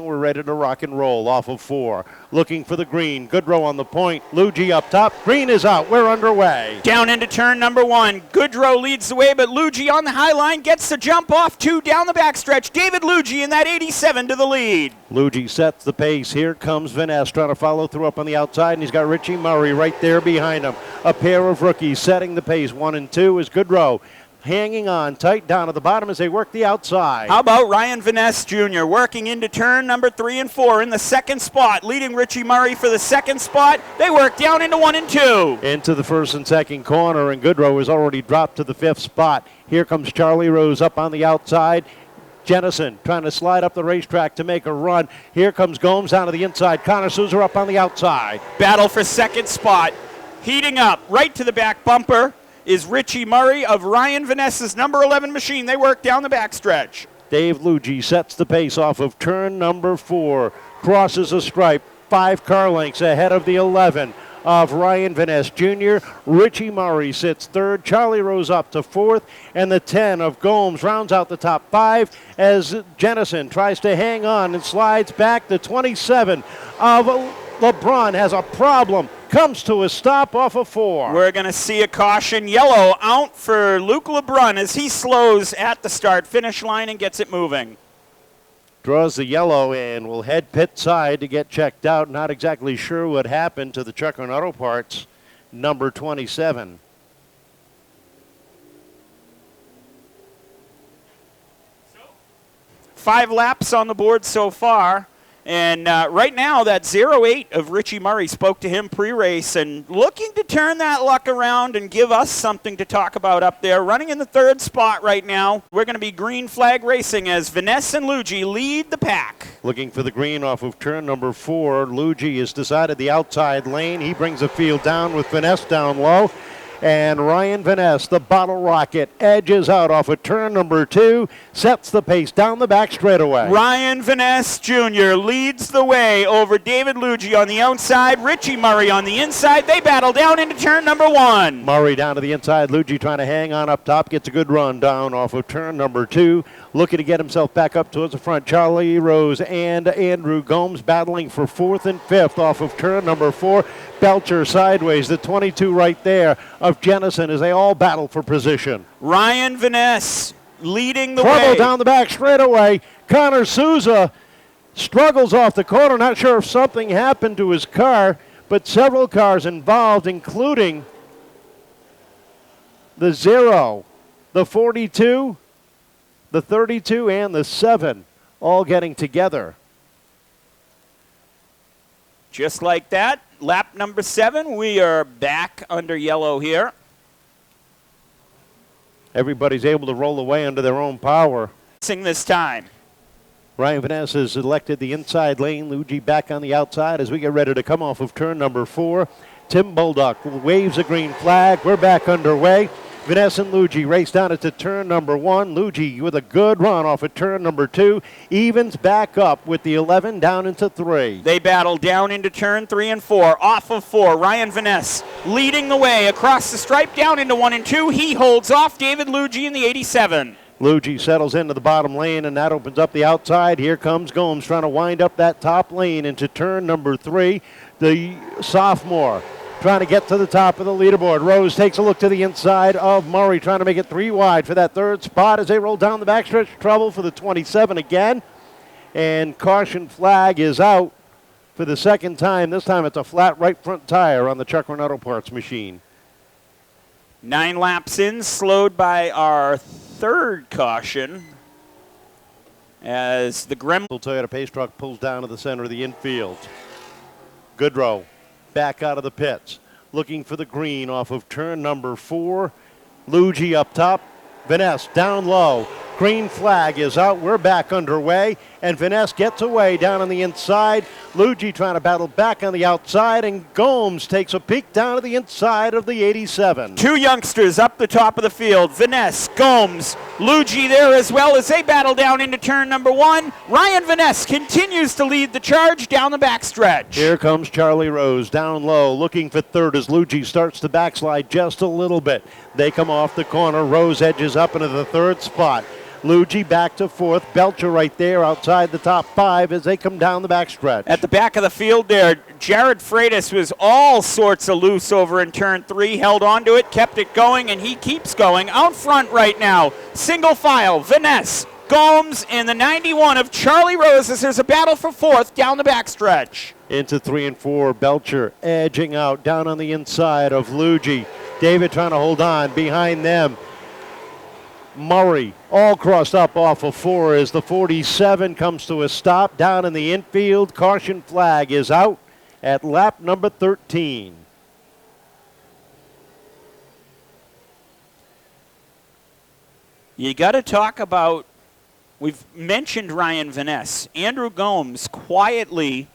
We're ready to rock and roll off of 4. Looking for the green. Goodrow on the point. Lougee up top. Green is out. We're underway. Down into turn number 1. Goodrow leads the way, but Lougee on the high line gets the jump off 2 down the backstretch. David Lougee in that 87 to the lead. Lougee sets the pace. Here comes Vanasse trying to follow through up on the outside, and he's got Richie Murray right there behind him. A pair of rookies setting the pace. 1 and 2 is Goodrow. Hanging on tight down at the bottom as they work the outside. How about Ryan Vanasse Jr. working into turn number 3 and 4 in the second spot, leading Richie Murray for the second spot. They work down into 1 and 2. Into the first and second corner, and Goodrow has already dropped to the 5th spot. Here comes Charlie Rose up on the outside. Jenison trying to slide up the racetrack to make a run. Here comes Gomes down to the inside. Connor Souza up on the outside. Battle for second spot. Heating up right to the back bumper is Richie Murray of Ryan Vanasse's number 11 machine. They work down the backstretch. Dave Lougee sets the pace off of turn number 4. Crosses a stripe. 5 car lengths ahead of the 11 of Ryan Vanasse Jr. Richie Murray sits 3rd. Charlie Rose up to 4th. And the 10 of Gomes rounds out the top 5 as Jenison tries to hang on and slides back. The 27 of LeBron has a problem. Comes to a stop off of 4. We're going to see a caution yellow out for Luke LeBrun as he slows at the start-finish line and gets it moving. Draws the yellow and will head pit side to get checked out. Not exactly sure what happened to the Checkered Auto Parts number 27. Five laps on the board so far. And right now, that 08 of Richie Murray spoke to him pre-race and looking to turn that luck around and give us something to talk about up there. Running in the 3rd spot right now. We're going to be green flag racing as Vanasse and Lougee lead the pack. Looking for the green off of turn number 4. Lougee has decided the outside lane. He brings the field down with Vanasse down low. And Ryan Vanasse, the bottle rocket, edges out off of turn number 2, sets the pace down the back straightaway. Ryan Vanasse Jr. leads the way over David Lougee on the outside, Richie Murray on the inside. They battle down into turn number 1. Murray down to the inside. Lougee trying to hang on up top, gets a good run down off of turn number 2. Looking to get himself back up towards the front. Charlie Rose and Andrew Gomes battling for 4th and 5th off of turn number 4. Belcher sideways, the 22 right there of Jenison as they all battle for position. Ryan Vanasse leading the Trouble way. Down the back straightaway. Connor Souza struggles off the corner. Not sure if something happened to his car, but several cars involved, including the 0, the 42, the 32, and the 7, all getting together. Just like that, lap number 7, we are back under yellow here. Everybody's able to roll away under their own power. This time. Ryan Vanasse has elected the inside lane. Lougee back on the outside as we get ready to come off of turn number 4. Tim Bolduck waves a green flag. We're back underway. Vanasse and Lougee race down into turn number 1. Lougee with a good run off of turn number 2. Evens back up with the 11 down into 3. They battle down into turn 3 and 4. Off of 4, Ryan Vanasse leading the way across the stripe down into 1 and 2. He holds off David Lougee in the 87. Lougee settles into the bottom lane, and that opens up the outside. Here comes Gomes trying to wind up that top lane into turn number 3. The sophomore trying to get to the top of the leaderboard. Rose takes a look to the inside of Murray, trying to make it 3 wide for that 3rd spot as they roll down the backstretch. Trouble for the 27 again. And caution flag is out for the 2nd time. This time it's a flat right front tire on the Checkered Auto Parts machine. 9 laps in, slowed by our 3rd caution as the Gremlin Toyota Pace truck pulls down to the center of the infield. Goodrow back out of the pits, looking for the green off of turn number 4. Lougee up top, Vanasse down low. Green flag is out. We're back underway, and Vanasse gets away down on the inside. Lougee trying to battle back on the outside, and Gomes takes a peek down to the inside of the 87. 2 youngsters up the top of the field. Vanasse, Gomes, Lougee there as well as they battle down into turn number 1. Ryan Vanasse continues to lead the charge down the backstretch. Here comes Charlie Rose down low, looking for 3rd as Lougee starts to backslide just a little bit. They come off the corner. Rose edges up into the 3rd spot. Lougee back to fourth. Belcher right there outside the top 5 as they come down the backstretch. At the back of the field there, Jared Freitas was all sorts of loose over in turn 3, held onto it, kept it going, and he keeps going. Out front right now, single file, Vanasse, Gomes, and the 91 of Charlie Rose as there's a battle for fourth down the backstretch. Into 3 and 4, Belcher edging out down on the inside of Lougee. David trying to hold on behind them. Murray all crossed up off of 4 as the 47 comes to a stop down in the infield. Caution flag is out at lap number 13. You got to talk about, we've mentioned Ryan Vanasse. Andrew Gomes quietly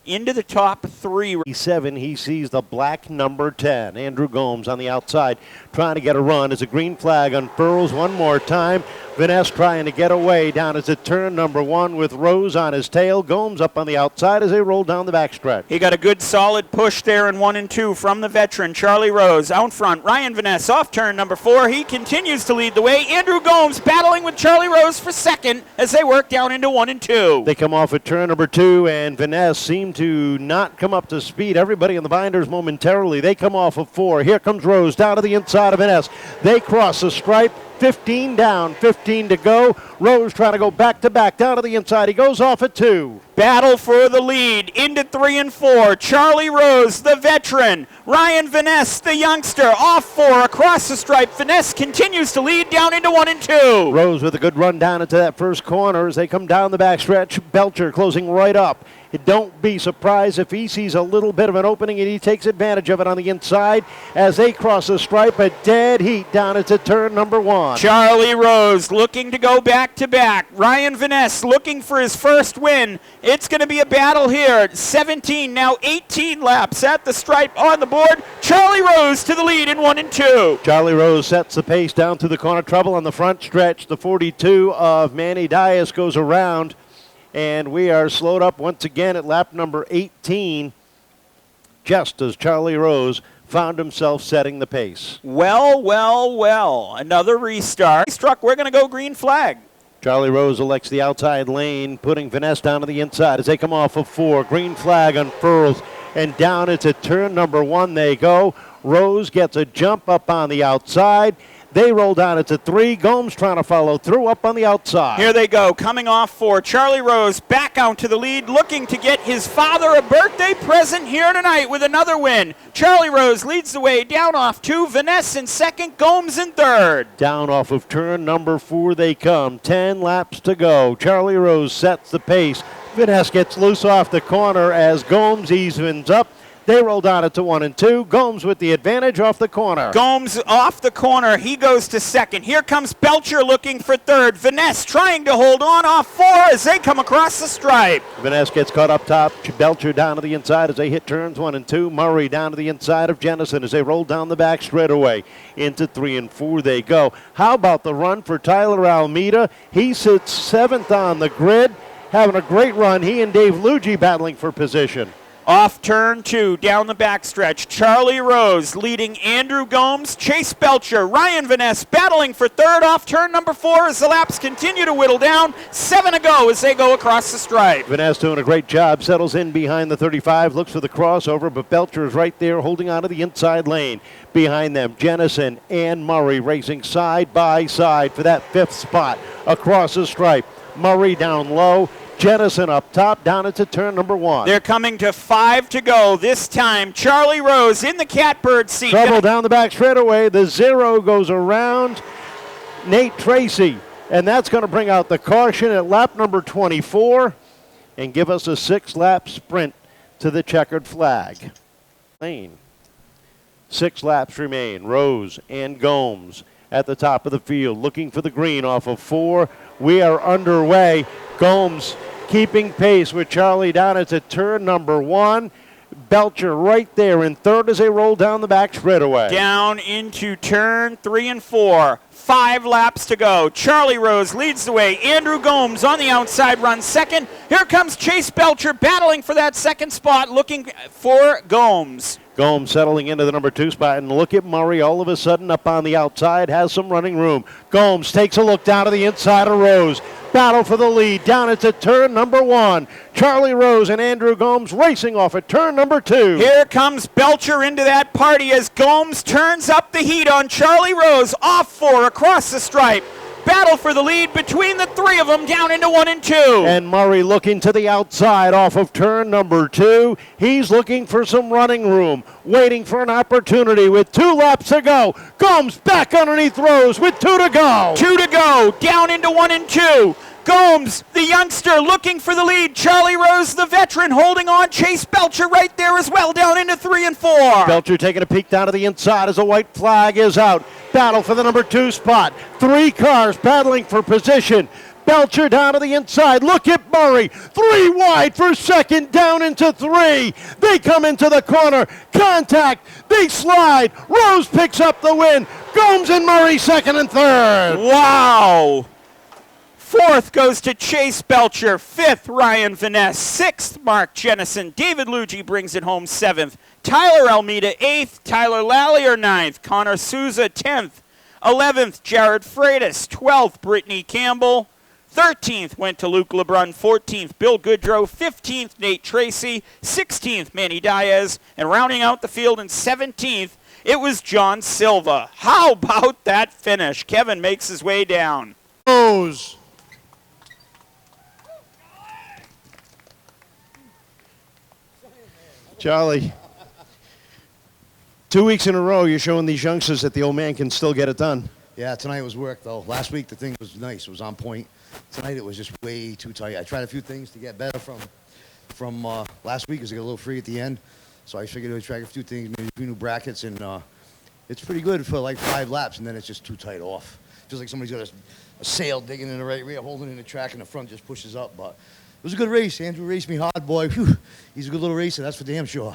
into the top 3. 7, he sees the black number 10. Andrew Gomes on the outside trying to get a run as a green flag unfurls one more time. Vanasse trying to get away down as it turn number 1 with Rose on his tail. Gomes up on the outside as they roll down the backstretch. He got a good solid push there in 1 and 2 from the veteran Charlie Rose. Out front, Ryan Vanasse off turn number 4. He continues to lead the way. Andrew Gomes battling with Charlie Rose for second as they work down into 1 and 2. They come off at turn number 2 and Vanasse seemed to not come up to speed. Everybody in the binders momentarily. They come off of 4. Here comes Rose down to the inside of Vanasse. They cross the stripe. 15 down, 15 to go. Rose trying to go back-to-back down to the inside. He goes off at 2. Battle for the lead into 3 and 4. Charlie Rose, the veteran. Ryan Vanasse, the youngster, off 4 across the stripe. Vanasse continues to lead down into 1 and 2. Rose with a good run down into that first corner as they come down the backstretch. Belcher closing right up. Don't be surprised if he sees a little bit of an opening and he takes advantage of it on the inside as they cross the stripe. A dead heat down into turn number 1. Charlie Rose looking to go back-to-back. Ryan Vanasse looking for his first win. It's going to be a battle here. 17, now 18 laps at the stripe on the board. Charlie Rose to the lead in 1 and 2. Charlie Rose sets the pace down through the corner. Trouble on the front stretch. The 42 of Manny Dias goes around. And we are slowed up once again at lap number 18, just as Charlie Rose found himself setting the pace. Well. Another restart. Struck, we're going to go green flag. Charlie Rose elects the outside lane, putting Vanasse down to the inside as they come off of 4. Green flag unfurls, and down into turn number 1 they go. Rose gets a jump up on the outside. They roll down into 3. Gomes trying to follow through up on the outside. Here they go, coming off 4. Charlie Rose back out to the lead, looking to get his father a birthday present here tonight with another win. Charlie Rose leads the way down off 2. Vanasse in second, Gomes in third. Down off of turn number 4 they come. 10 laps to go. Charlie Rose sets the pace. Vanasse gets loose off the corner as Gomes evens up. They roll down it to 1 and 2. Gomes with the advantage off the corner. Gomes off the corner. He goes to second. Here comes Belcher looking for third. Vanasse trying to hold on off 4 as they come across the stripe. Vanasse gets caught up top. Belcher down to the inside as they hit turns 1 and 2. Murray down to the inside of Jenison as they roll down the back straightaway. Into 3 and 4 they go. How about the run for Tyler Almeida? He sits 7th on the grid, having a great run. He and Dave Lougee battling for position. Off turn 2, down the backstretch. Charlie Rose leading Andrew Gomes, Chase Belcher, Ryan Vanasse battling for third off turn number 4 as the laps continue to whittle down. 7 to go as they go across the stripe. Vanasse doing a great job, settles in behind the 35, looks for the crossover, but Belcher is right there holding on to the inside lane. Behind them, Jenison and Murray racing side by side for that 5th spot across the stripe. Murray down low. Jenison up top, down into turn number 1. They're coming to 5 to go. This time, Charlie Rose in the catbird seat. Trouble down the back straightaway. The 0 goes around Nate Tracy, and that's going to bring out the caution at lap number 24 and give us a 6-lap sprint to the checkered flag. Lane. 6 laps remain. Rose and Gomes at the top of the field, looking for the green off of 4. We are underway. Gomes keeping pace with Charlie down into turn number 1. Belcher right there in third as they roll down the back straightaway. Down into turn 3 and 4. 5 laps to go. Charlie Rose leads the way. Andrew Gomes on the outside runs second. Here comes Chase Belcher battling for that second spot, looking for Gomes. Gomes settling into the number 2 spot, and look at Murray all of a sudden up on the outside, has some running room. Gomes takes a look down to the inside of Rose. Battle for the lead down into turn number 1. Charlie Rose and Andrew Gomes racing off at turn number 2. Here comes Belcher into that party as Gomes turns up the heat on Charlie Rose. Off 4 across the stripe. Battle for the lead between the 3 of them down into 1 and 2. And Murray looking to the outside off of turn number 2. He's looking for some running room, waiting for an opportunity with 2 laps to go. Gomes back underneath Rose with 2 to go. 2 to go, down into 1 and 2. Gomes, the youngster, looking for the lead. Charlie Rose, the veteran, holding on. Chase Belcher right there as well, down into 3 and 4. Belcher taking a peek down to the inside as a white flag is out. Battle for the number 2 spot. 3 cars battling for position. Belcher down to the inside. Look at Murray. 3 wide for second, down into 3. They come into the corner. Contact. They slide. Rose picks up the win. Gomes and Murray second and third. Wow. 4th goes to Chase Belcher. 5th, Ryan Vanasse. 6th, Mark Jenison. David Lougee brings it home 7th. Tyler Almeida 8th. Tyler Lallier 9th. Connor Souza 10th. 11th, Jared Freitas. 12th, Brittany Campbell. 13th went to Luke LeBrun. 14th, Bill Goodrow. 15th, Nate Tracy. 16th, Manny Diaz. And rounding out the field in 17th, it was John Silva. How about that finish? Kevin makes his way down. Rose. Charlie, 2 weeks in a row, you're showing these youngsters that the old man can still get it done. Yeah, tonight was work, though. Last week, the thing was nice. It was on point. Tonight, it was just way too tight. I tried a few things to get better from last week because I got a little free at the end. So I figured I would try a few things, maybe a few new brackets, and it's pretty good for like 5 laps, and then it's just too tight off. Feels like somebody's got a sail digging in the right rear, holding in the track, and the front just pushes up. But it was a good race. Andrew raced me hard, boy. Whew. He's a good little racer, that's for damn sure.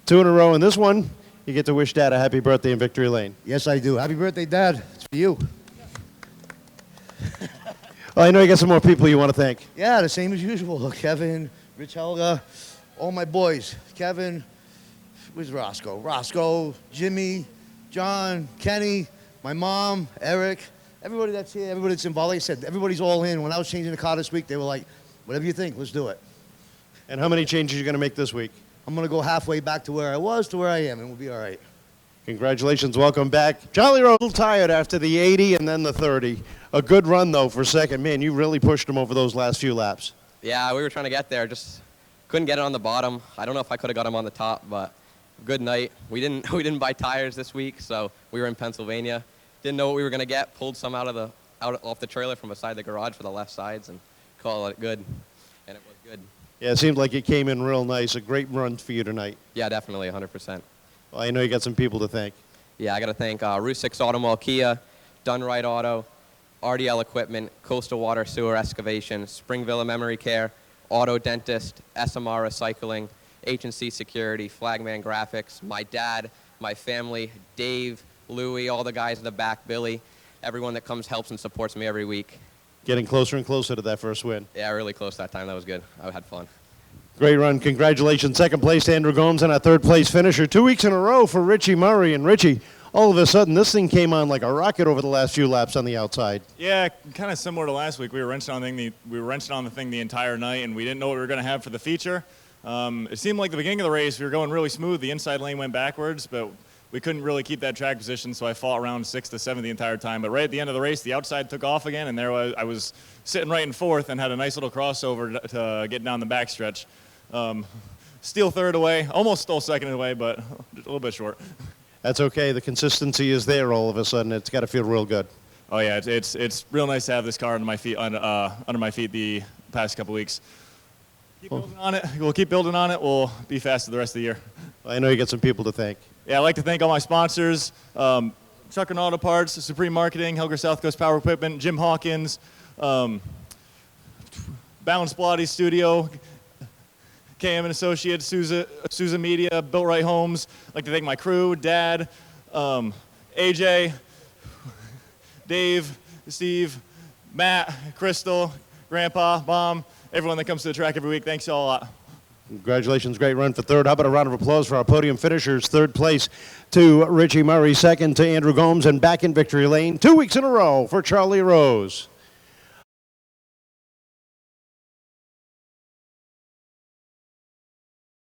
2 in a row in this one. You get to wish Dad a happy birthday in Victory Lane. Yes, I do. Happy birthday, Dad. It's for you. Well, I know you got some more people you want to thank. Yeah, the same as usual. Kevin, Rich Helga, all my boys. Kevin, where's Roscoe? Roscoe, Jimmy, John, Kenny, my mom, Eric, everybody that's here, everybody that's involved. Like I said, everybody's all in. When I was changing the car this week, they were like, whatever you think, let's do it. And how many changes are you going to make this week? I'm going to go halfway back to where I was to where I am, and we'll be all right. Congratulations. Welcome back. Charlie Rose, a little tired after the 80 and then the 30. A good run, though, for second. Man, you really pushed him over those last few laps. Yeah, we were trying to get there. Just couldn't get it on the bottom. I don't know if I could have got him on the top, but good night. We didn't buy tires this week, so we were in Pennsylvania. Didn't know what we were going to get. Pulled some out off the trailer from beside the garage for the left sides and called it good, and it was good. Yeah, it seemed like it came in real nice. A great run for you tonight. Yeah, definitely, 100%. Well, I know you got some people to thank. Yeah, I got to thank Route 6 Automall Kia, Done Right Auto, RDL Equipment, Coastal Water Sewer Excavation, Springville Memory Care, Auto Dentist, SMR Recycling, H&C Security, Flagman Graphics, my dad, my family, Dave, Louie, all the guys in the back, Billy, everyone that comes, helps, and supports me every week. Getting closer and closer to that first win. Yeah, really close that time. That was good. I had fun. Great run. Congratulations. Second place to Andrew Gomes and our third place finisher. 2 weeks in a row for Richie Murray. And Richie, all of a sudden, this thing came on like a rocket over the last few laps on the outside. Yeah, kind of similar to last week. We were wrenching on the thing the entire night, and we didn't know what we were going to have for the feature. It seemed like the beginning of the race, we were going really smooth. The inside lane went backwards, but we couldn't really keep that track position, so I fought around 6th to 7th the entire time. But right at the end of the race, the outside took off again, and I was sitting right in 4th and had a nice little crossover to get down the backstretch. Steal third away, almost stole second away, but a little bit short. That's okay. The consistency is there all of a sudden. It's got to feel real good. Oh yeah, it's real nice to have this car under my feet the past couple weeks. Keep building on it. We'll keep building on it. We'll be faster the rest of the year. I know you got some people to thank. Yeah, I'd like to thank all my sponsors, Checkered Auto Parts, Supreme Marketing, Helger South Coast Power Equipment, Jim Hawkins, Balance Bloody Studio, KM & Associates, Souza Media, Built Right Homes. I'd like to thank my crew, Dad, AJ, Dave, Steve, Matt, Crystal, Grandpa, Mom, everyone that comes to the track every week. Thanks y'all a lot. Congratulations, great run for third. How about a round of applause for our podium finishers? Third place to Richie Murray, second to Andrew Gomes, and back in victory lane 2 weeks in a row for Charlie Rose.